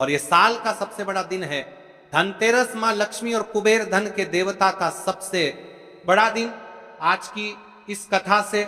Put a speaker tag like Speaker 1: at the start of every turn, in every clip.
Speaker 1: और ये साल का सबसे बड़ा दिन है। धनतेरस मां लक्ष्मी और कुबेर धन के देवता का सबसे बड़ा दिन। आज की इस कथा से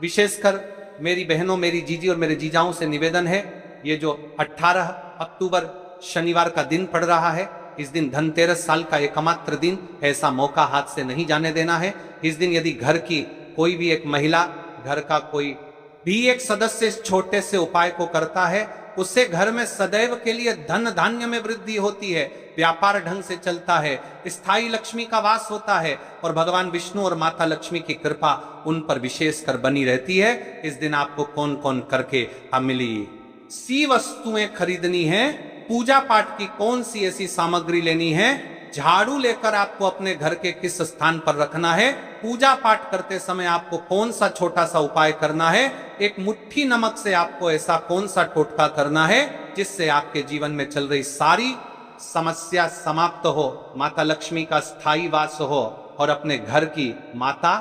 Speaker 1: विशेषकर मेरी बहनों, मेरी जीजी और मेरे जीजाओं से निवेदन है, ये जो 18 अक्टूबर शनिवार का दिन पड़ रहा है, इस दिन धनतेरस साल का एकमात्र दिन, ऐसा मौका हाथ से नहीं जाने देना है। इस दिन यदि घर की कोई भी एक महिला, घर का कोई भी एक सदस्य इस छोटे से उपाय को करता है, उससे घर में सदैव के लिए धन धान्य में वृद्धि होती है, व्यापार ढंग से चलता है, स्थायी लक्ष्मी का वास होता है और भगवान विष्णु और माता लक्ष्मी की कृपा उन पर विशेषकर बनी रहती है। इस दिन आपको कौन कौन करके मिली सी वस्तुएं खरीदनी है, पूजा पाठ की कौन सी ऐसी सामग्री लेनी है, झाड़ू लेकर आपको अपने घर के किस स्थान पर रखना है, पूजा पाठ करते समय आपको कौन सा छोटा सा उपाय करना है, एक मुट्ठी नमक से आपको ऐसा कौन सा टोटका करना है जिससे आपके जीवन में चल रही सारी समस्या समाप्त हो, माता लक्ष्मी का स्थायी वास हो और अपने घर की माता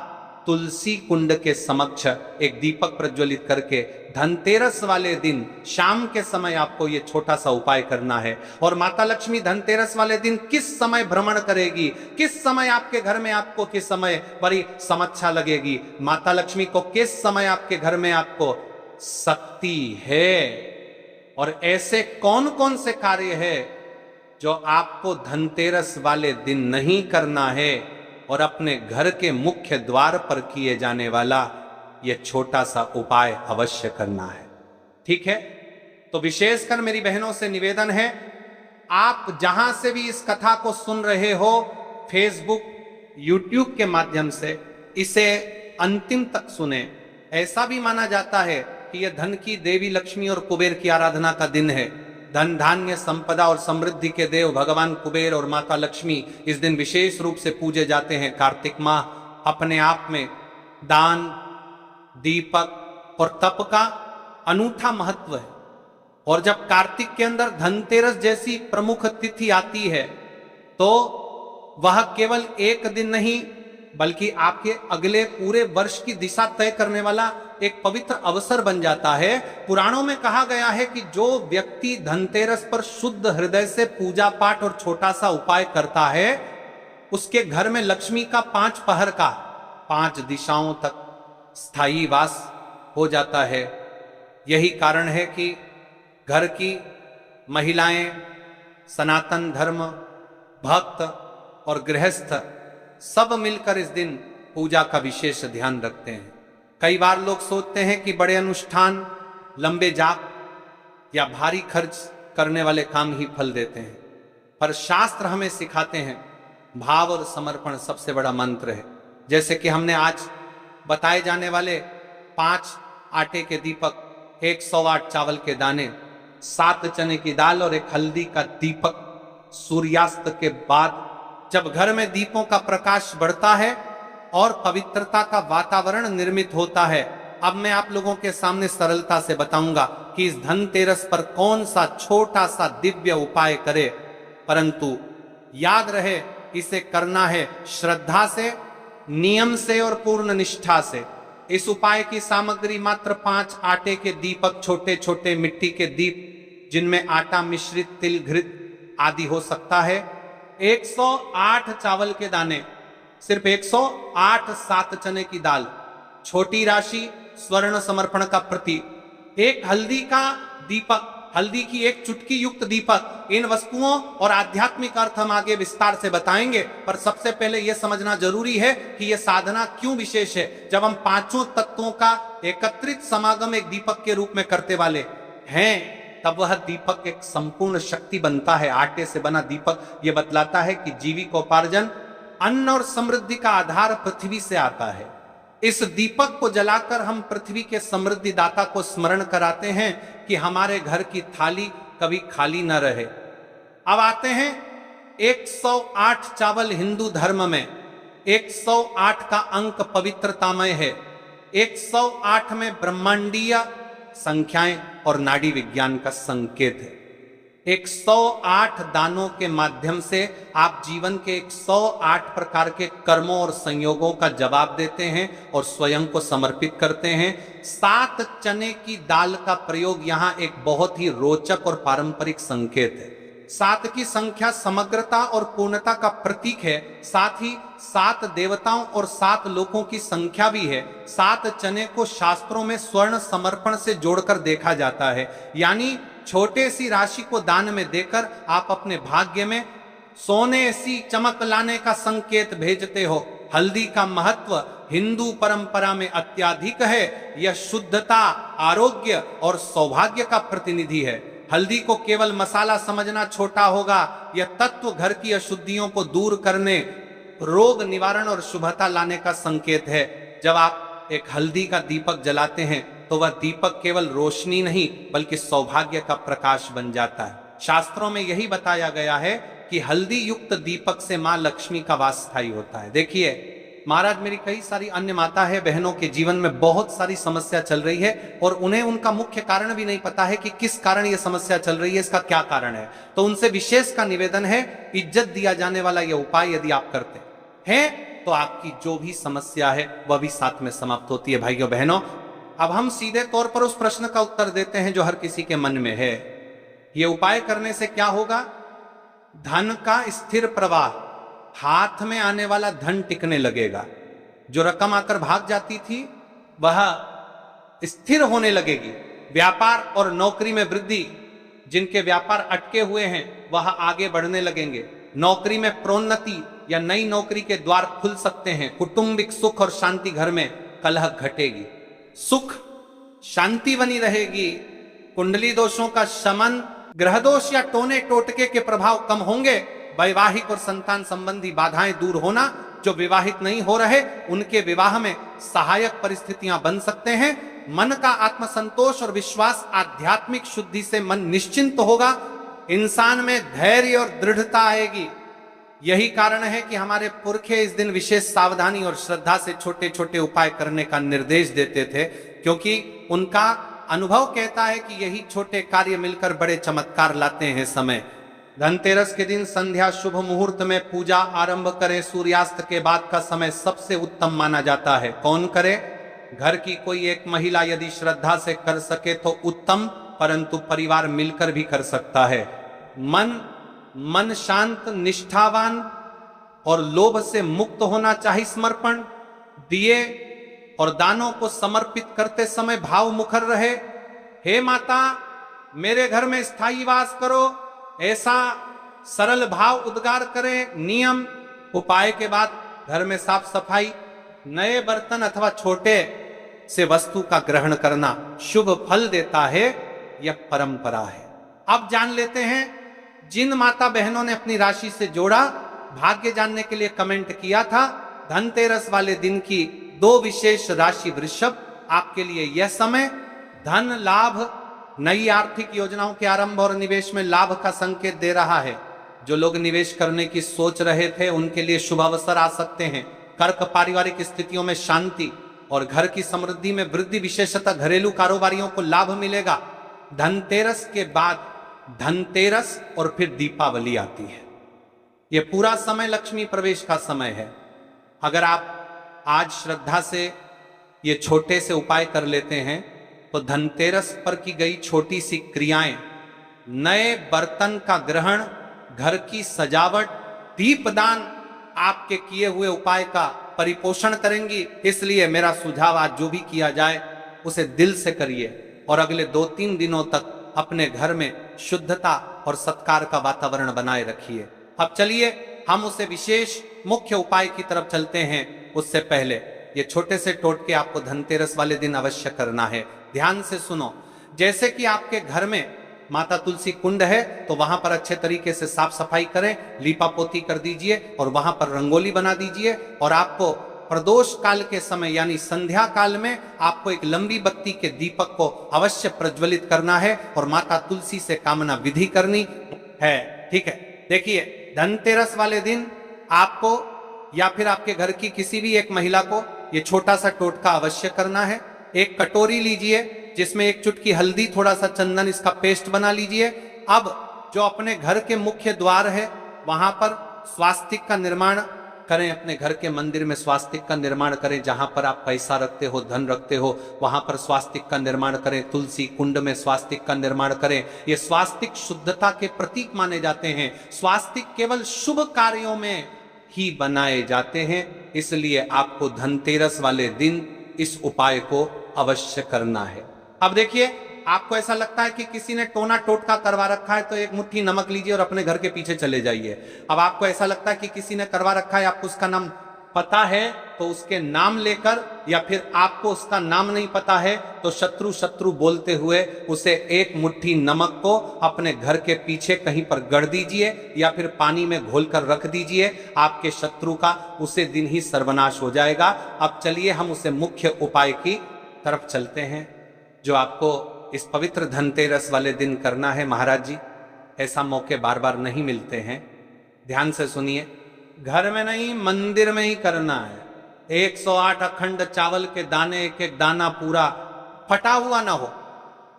Speaker 1: तुलसी कुंड के समक्ष एक दीपक प्रज्वलित करके धनतेरस वाले दिन शाम के समय आपको ये छोटा सा उपाय करना है। और माता लक्ष्मी धनतेरस वाले दिन किस समय भ्रमण करेगी, किस समय आपके घर में आपको किस समय बड़ी समस्या लगेगी, माता लक्ष्मी को किस समय आपके घर में आपको शक्ति है, और ऐसे कौन कौन से कार्य है जो आपको धनतेरस वाले दिन नहीं करना है और अपने घर के मुख्य द्वार पर किए जाने वाला यह छोटा सा उपाय अवश्य करना है। ठीक है, तो विशेषकर मेरी बहनों से निवेदन है, आप जहां से भी इस कथा को सुन रहे हो, फेसबुक, यूट्यूब के माध्यम से इसे अंतिम तक सुने। ऐसा भी माना जाता है कि यह धन की देवी लक्ष्मी और कुबेर की आराधना का दिन है। धन धान्य संपदा और समृद्धि के देव भगवान कुबेर और माता लक्ष्मी इस दिन विशेष रूप से पूजे जाते हैं। कार्तिक माह अपने आप में दान, दीपक और तप का अनूठा महत्व है। और जब कार्तिक के अंदर धनतेरस जैसी प्रमुख तिथि आती है तो वह केवल एक दिन नहीं बल्कि आपके अगले पूरे वर्ष की दिशा तय करने वाला एक पवित्र अवसर बन जाता है। पुराणों में कहा गया है कि जो व्यक्ति धनतेरस पर शुद्ध हृदय से पूजा पाठ और छोटा सा उपाय करता है, उसके घर में लक्ष्मी का 5 पहर का 5 दिशाओं तक स्थायी वास हो जाता है। यही कारण है कि घर की महिलाएं, सनातन धर्म भक्त और गृहस्थ सब मिलकर इस दिन पूजा का विशेष ध्यान रखते हैं। कई बार लोग सोचते हैं कि बड़े अनुष्ठान, लंबे जाप या भारी खर्च करने वाले काम ही फल देते हैं, पर शास्त्र हमें सिखाते हैं भाव और समर्पण सबसे बड़ा मंत्र है। जैसे कि हमने आज बताए जाने वाले 5 आटे के दीपक, 108 चावल के दाने, 7 चने की दाल और 1 हल्दी का दीपक सूर्यास्त के बाद जब घर में दीपों का प्रकाश बढ़ता है और पवित्रता का वातावरण निर्मित होता है। अब मैं आप लोगों के सामने सरलता से बताऊंगा कि इस धनतेरस पर कौन सा छोटा सा दिव्य उपाय करें, परंतु याद रहे इसे करना है श्रद्धा से, नियम से और पूर्ण निष्ठा से। इस उपाय की सामग्री मात्र 5 आटे के दीपक, छोटे छोटे मिट्टी के दीप जिनमें आटा मिश्रित तिल, घृत आदि हो सकता है, 108 चावल के दाने, सिर्फ 108 7 चने की दाल, छोटी राशि स्वर्ण समर्पण का प्रतीक, 1 हल्दी का दीपक, हल्दी की 1 चुटकी युक्त दीपक। इन वस्तुओं और आध्यात्मिक अर्थ हम आगे विस्तार से बताएंगे, पर सबसे पहले यह समझना जरूरी है कि यह साधना क्यों विशेष है। जब हम 5 तत्वों का एकत्रित समागम एक दीपक के रूप में करते वाले हैं, तब वह दीपक एक संपूर्ण शक्ति बनता है। आटे से बना दीपक यह बतलाता है कि जीविकोपार्जन, अन्न और समृद्धि का आधार पृथ्वी से आता है। इस दीपक को जलाकर हम पृथ्वी के समृद्धि दाता को स्मरण कराते हैं कि हमारे घर की थाली कभी खाली न रहे। अब आते हैं 108 चावल। हिंदू धर्म में 108 का अंक पवित्रतामय है। 108 में ब्रह्मांडीय संख्याएं और नाड़ी विज्ञान का संकेत है। 108 दानों के माध्यम से आप जीवन के 108 प्रकार के कर्मों और संयोगों का जवाब देते हैं और स्वयं को समर्पित करते हैं। 7 चने की दाल का प्रयोग यहां एक बहुत ही रोचक और पारंपरिक संकेत है। 7 की संख्या समग्रता और पूर्णता का प्रतीक है, साथ ही 7 देवताओं और 7 लोकों की संख्या भी है। 7 चने को शास्त्रों में स्वर्ण समर्पण से जोड़कर देखा जाता है, यानी छोटे सी राशि को दान में देकर आप अपने भाग्य में सोने सी चमक लाने का संकेत भेजते हो। हल्दी का महत्व हिंदू परंपरा में अत्यधिक है। यह शुद्धता, आरोग्य और सौभाग्य का प्रतिनिधि है। हल्दी को केवल मसाला समझना छोटा होगा। यह तत्व घर की अशुद्धियों को दूर करने, रोग निवारण और शुभता लाने का संकेत है। जब आप एक हल्दी का दीपक जलाते हैं तो वह दीपक केवल रोशनी नहीं बल्कि सौभाग्य का प्रकाश बन जाता है। शास्त्रों में यही बताया गया है कि हल्दी युक्त दीपक से मां लक्ष्मी का वास स्थायी होता है। देखिए महाराज, मेरी कई सारी अन्य माता है बहनों के जीवन में बहुत सारी समस्या चल रही है और उन्हें उनका मुख्य कारण भी नहीं पता है कि किस कारण यह समस्या चल रही है, इसका क्या कारण है। तो उनसे विशेष का निवेदन है, इज्जत दिया जाने वाला यह उपाय यदि आप करते हैं तो आपकी जो भी समस्या है वह भी साथ में समाप्त होती है। भाइयों बहनों, अब हम सीधे तौर पर उस प्रश्न का उत्तर देते हैं जो हर किसी के मन में है। यह उपाय करने से क्या होगा? धन का स्थिर प्रवाह, हाथ में आने वाला धन टिकने लगेगा। जो रकम आकर भाग जाती थी वह स्थिर होने लगेगी। व्यापार और नौकरी में वृद्धि, जिनके व्यापार अटके हुए हैं वह आगे बढ़ने लगेंगे। नौकरी में प्रोन्नति या नई नौकरी के द्वार खुल सकते हैं। कौटुंबिक सुख और शांति घर में कलह घटेगी, सुख शांति बनी रहेगी। कुंडली दोषों का शमन, ग्रह दोष या टोने टोटके के प्रभाव कम होंगे। वैवाहिक और संतान संबंधी बाधाएं दूर होना, जो विवाहित नहीं हो रहे उनके विवाह में सहायक परिस्थितियां बन सकते हैं। मन का आत्मसंतोष और विश्वास, आध्यात्मिक शुद्धि से मन निश्चिंत होगा। इंसान में धैर्य और दृढ़ता आएगी। यही कारण है कि हमारे पुरखे इस दिन विशेष सावधानी और श्रद्धा से छोटे छोटे उपाय करने का निर्देश देते थे, क्योंकि उनका अनुभव कहता है कि यही छोटे कार्य मिलकर बड़े चमत्कार लाते हैं। समय धनतेरस के दिन संध्या शुभ मुहूर्त में पूजा आरंभ करें। सूर्यास्त के बाद का समय सबसे उत्तम माना जाता है। कौन करे? घर की कोई एक महिला यदि श्रद्धा से कर सके तो उत्तम, परंतु परिवार मिलकर भी कर सकता है। मन शांत, निष्ठावान और लोभ से मुक्त होना चाहिए। समर्पण, दिए और दानों को समर्पित करते समय भाव मुखर रहे। हे माता, मेरे घर में स्थायी वास करो, ऐसा सरल भाव उद्गार करें। नियम, उपाय के बाद घर में साफ सफाई, नए बर्तन अथवा छोटे से वस्तु का ग्रहण करना शुभ फल देता है। यह परंपरा है। अब जान लेते हैं जिन माता बहनों ने अपनी राशि से जोड़ा, भाग्य जानने के लिए कमेंट किया था। धनतेरस वाले दिन की 2 विशेष राशि वृषभ, आपके लिए यह समय धन लाभ, नई आर्थिक योजनाओं के आरंभ और निवेश में लाभ का संकेत दे रहा है। जो लोग निवेश करने की सोच रहे थे उनके लिए शुभ अवसर आ सकते हैं। कर्क, पारिवारिक स्थितियों में शांति और घर की समृद्धि में वृद्धि, विशेषतः घरेलू कारोबारियों को लाभ मिलेगा। धनतेरस के बाद धनतेरस और फिर दीपावली आती है। यह पूरा समय लक्ष्मी प्रवेश का समय है। अगर आप आज श्रद्धा से ये छोटे से उपाय कर लेते हैं तो धनतेरस पर की गई छोटी सी क्रियाएं, नए बर्तन का ग्रहण, घर की सजावट, दीपदान आपके किए हुए उपाय का परिपोषण करेंगी। इसलिए मेरा सुझाव, आज जो भी किया जाए उसे दिल से करिए और अगले 2-3 दिनों तक अपने घर में शुद्धता और सत्कार का वातावरण बनाए रखिए। अब चलिए हम उसे विशेष मुख्य उपाय की तरफ चलते हैं। उससे पहले ये छोटे से टोटके आपको धनतेरस वाले दिन अवश्य करना है। ध्यान से सुनो। जैसे कि आपके घर में माता तुलसी कुंड है तो वहां पर अच्छे तरीके से साफ सफाई करें, लीपा पोती कर दीजिए और वहां पर रंगोली बना दीजिए। और आपको प्रदोष काल के समय यानी संध्या काल में आपको एक लंबी बत्ती के दीपक को अवश्य प्रज्वलित करना है और माता तुलसी से कामना विधि करनी है। ठीक है, देखिए धनतेरस वाले दिन आपको या फिर आपके घर की किसी भी एक महिला को ये छोटा सा टोटका अवश्य करना है। एक कटोरी लीजिए जिसमें 1 चुटकी हल्दी, थोड़ा सा चंदन, इसका पेस्ट बना लीजिए। अब जो अपने घर के मुख्य द्वार है वहां पर स्वास्तिक का निर्माण करें, अपने घर के मंदिर में स्वास्तिक का निर्माण करें, जहां पर आप पैसा रखते हो, धन रखते हो, वहां पर स्वास्तिक का निर्माण करें। तुलसी कुंड में स्वास्तिक का निर्माण करें। ये स्वास्तिक शुद्धता के प्रतीक माने जाते हैं। स्वास्तिक केवल शुभ कार्यों में ही बनाए जाते हैं, इसलिए आपको धनतेरस वाले दिन इस उपाय को अवश्य करना है। अब देखिए, आपको ऐसा लगता है कि किसी ने टोना टोटका करवा रखा है तो एक मुट्ठी नमक लीजिए और अपने घर के पीछे चले जाइए। अब आपको ऐसा लगता है कि किसी ने करवा रखा है, आपको उसका नाम पता है तो उसके नाम लेकर, या फिर आपको उसका नाम नहीं पता है तो शत्रु शत्रु बोलते हुए उसे एक मुट्ठी नमक को अपने घर के पीछे कहीं पर गड़ दीजिए या फिर पानी में घोलकर रख दीजिए। आपके शत्रु का उसे दिन ही सर्वनाश हो जाएगा। अब चलिए हम उसे मुख्य उपाय की तरफ चलते हैं जो आपको इस पवित्र धनतेरस वाले दिन करना है। महाराज जी, ऐसा मौके बार बार नहीं मिलते हैं, ध्यान से सुनिए। घर में नहीं, मंदिर में ही करना है। 108 अखंड चावल के दाने, एक एक दाना पूरा फटा हुआ ना हो,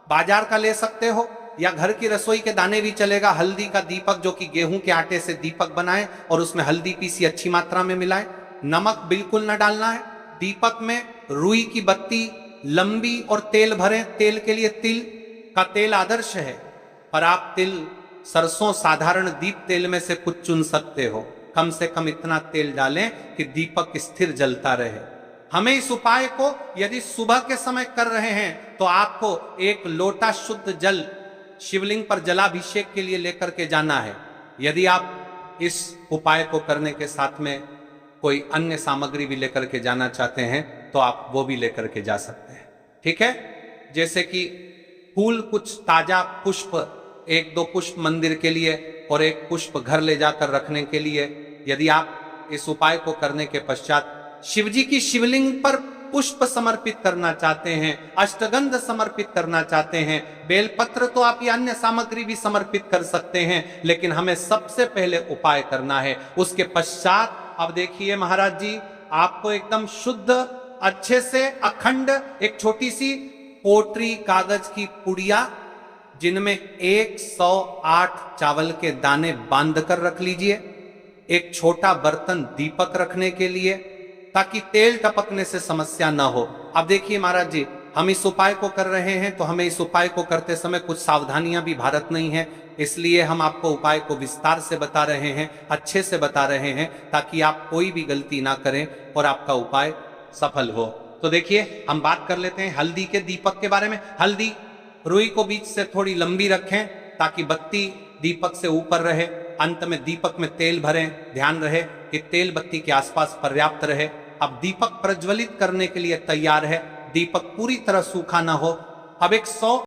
Speaker 1: बाजार का ले सकते हो या घर की रसोई के दाने भी चलेगा। हल्दी का दीपक, जो कि गेहूं के आटे से दीपक बनाएं और उसमें हल्दी पीसी अच्छी मात्रा में मिलाएं। नमक बिल्कुल न डालना है। दीपक में रुई की बत्ती लंबी और तेल भरें। तेल के लिए तिल का तेल आदर्श है, पर आप तिल, सरसों, साधारण दीप तेल में से कुछ चुन सकते हो। कम से कम इतना तेल डालें कि दीपक स्थिर जलता रहे। हमें इस उपाय को यदि सुबह के समय कर रहे हैं तो आपको एक लोटा शुद्ध जल शिवलिंग पर जलाभिषेक के लिए लेकर के जाना है। यदि आप इस उपाय को करने के साथ में कोई अन्य सामग्री भी लेकर के जाना चाहते हैं तो आप वो भी लेकर के जा सकते हैं। ठीक है, जैसे कि फूल, कुछ ताजा पुष्प, 1-2 पुष्प मंदिर के लिए और 1 पुष्प घर ले जाकर रखने के लिए। यदि आप इस उपाय को करने के पश्चात शिवजी की शिवलिंग पर पुष्प समर्पित करना चाहते हैं, अष्टगंध समर्पित करना चाहते हैं, बेलपत्र तो आप ये अन्य सामग्री भी समर्पित कर सकते हैं, लेकिन हमें सबसे पहले उपाय करना है। उसके पश्चात अब देखिए महाराज जी, आपको एकदम शुद्ध, अच्छे से अखंड एक छोटी सी पोटरी कागज की पुड़िया, जिनमें 108 चावल के दाने बांध कर रख लीजिए। एक छोटा बर्तन दीपक रखने के लिए, ताकि तेल टपकने से समस्या ना हो। अब देखिए महाराज जी, हम इस उपाय को कर रहे हैं तो हमें इस उपाय को करते समय कुछ सावधानियां भी भारत नहीं है, इसलिए हम आपको उपाय को विस्तार से बता रहे हैं, अच्छे से बता रहे हैं, ताकि आप कोई भी गलती ना करें और आपका उपाय सफल हो। तो देखिए, हम बात कर लेते हैं हल्दी के दीपक के बारे में। हल्दी रुई को बीच से थोड़ी लंबी रखें ताकि बत्ती दीपक से ऊपर रहे। अंत में दीपक में तेल भरें। ध्यान रहे कि तेल बत्ती के आसपास पर्याप्त रहे। अब दीपक प्रज्वलित करने के लिए तैयार है। दीपक पूरी तरह सूखा ना हो। अब 100